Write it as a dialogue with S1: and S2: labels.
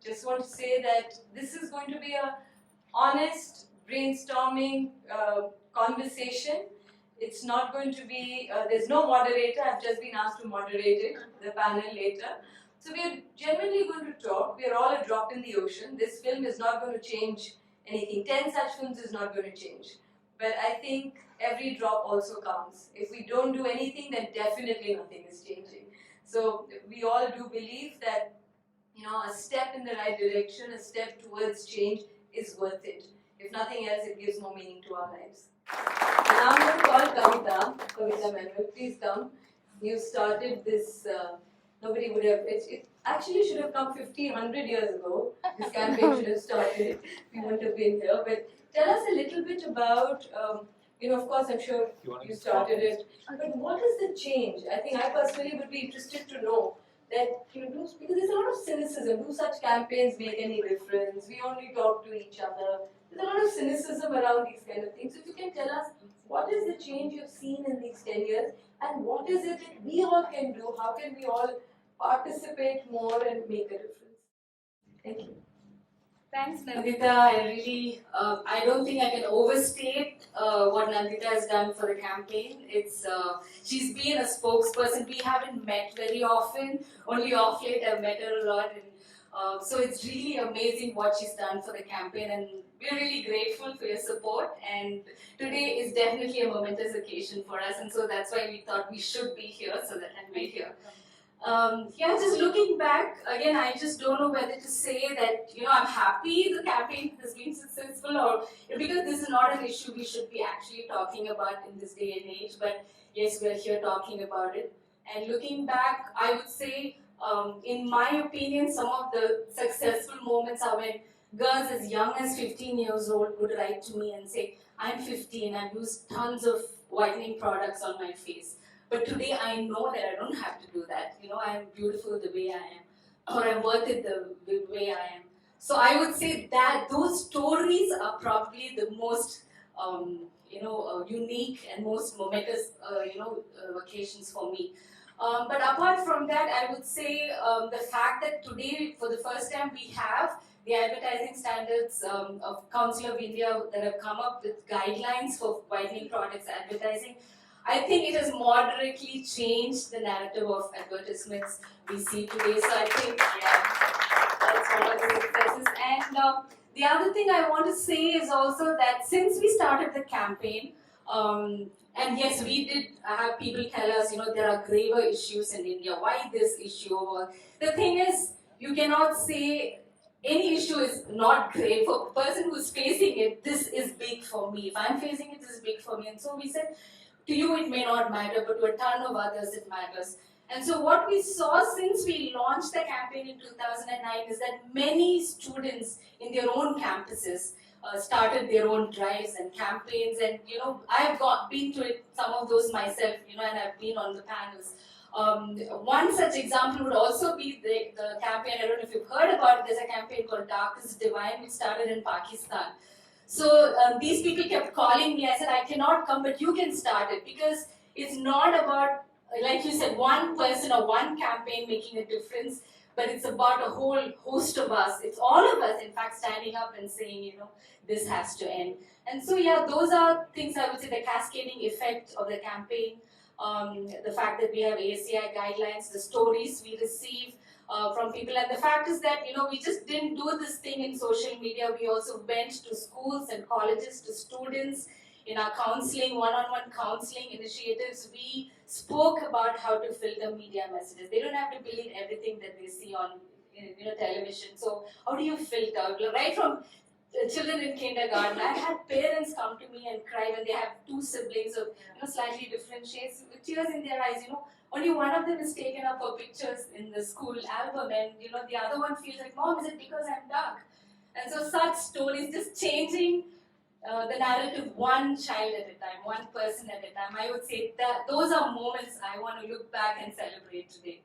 S1: just want to say that this is going to be a honest brainstorming conversation. It's not going to be, there's no moderator. I've just been asked to moderate it, the panel later. So we're genuinely going to talk. We're all a drop in the ocean. This film is not going to change anything. 10 such films is not going to change. But I think every drop also counts. If we don't do anything, then definitely nothing is changing. So we all do believe that, a step in the right direction, a step towards change is worth it. If nothing else, it gives more meaning to our lives. And now I'm going to call Kavita Manuel, please come. You started this, nobody would have, it actually should have come 50, 100 years ago. This campaign should have started, we wouldn't have been here. But tell us a little bit about, of course, I'm sure you started it. But what is the change? I think I personally would be interested to know that, because there's a lot of cynicism. Do such campaigns make any difference? We only talk to each other. There's a lot of cynicism around these kind of things. So if you can tell us, what is the change you've seen in these 10 years and what is it that we all can do? How can we all participate more and make a difference? Thank you.
S2: Thanks, Nandita. I don't think I can overstate what Nandita has done for the campaign. She's been a spokesperson. We haven't met very often. Only off late I've met her a lot. And so it's really amazing what she's done for the campaign. And we're really grateful for your support. And today is definitely a momentous occasion for us. And so that's why we thought we should be here so that we're here. Just looking back, again, I just don't know whether to say that, I'm happy the campaign has been successful or because this is not an issue we should be actually talking about in this day and age, but yes, we're here talking about it. And looking back, I would say, in my opinion, some of the successful moments are when girls as young as 15 years old would write to me and say, I'm 15, I've used tons of whitening products on my face. But today I know that I don't have to do that. I'm beautiful the way I am, or I'm worth it the way I am. So I would say that those stories are probably the most, unique and most momentous, occasions for me. But apart from that, I would say the fact that today, for the first time, we have the advertising standards of Council of India that have come up with guidelines for whitening products advertising. I think it has moderately changed the narrative of advertisements we see today. So I think, that's one of the successes. And the other thing I want to say is also that since we started the campaign, and yes, we did have people tell us, there are graver issues in India. Why this issue? The thing is, you cannot say any issue is not grave. For a person who's facing it, this is big for me. If I'm facing it, this is big for me. And so we said, to you it may not matter, but to a ton of others it matters. And so what we saw since we launched the campaign in 2009 is that many students in their own campuses started their own drives and campaigns. And I've been to some of those myself, and I've been on the panels. One such example would also be the campaign, I don't know if you've heard about it, there's a campaign called Dark is Divine, which started in Pakistan. So these people kept calling me. I said, I cannot come, but you can start it, because it's not about, like you said, one person or one campaign making a difference, but it's about a whole host of us. It's all of us, in fact, standing up and saying, this has to end. And so, those are things I would say, the cascading effect of the campaign, the fact that we have ASCI guidelines, the stories we receive from people. And the fact is that, we just didn't do this thing in social media. We also went to schools and colleges, to students. In our counseling, one-on-one counseling initiatives, we spoke about how to filter media messages. They don't have to believe everything that they see on television. So how do you filter? Right from children in kindergarten, I had parents come to me and cry when they have two siblings of slightly different shades, with tears in their eyes. Only one of them is taken up for pictures in the school album, and the other one feels like, Mom, is it because I'm dark? And so such stories, just changing the narrative one child at a time, one person at a time. I would say that those are moments I want to look back and celebrate today.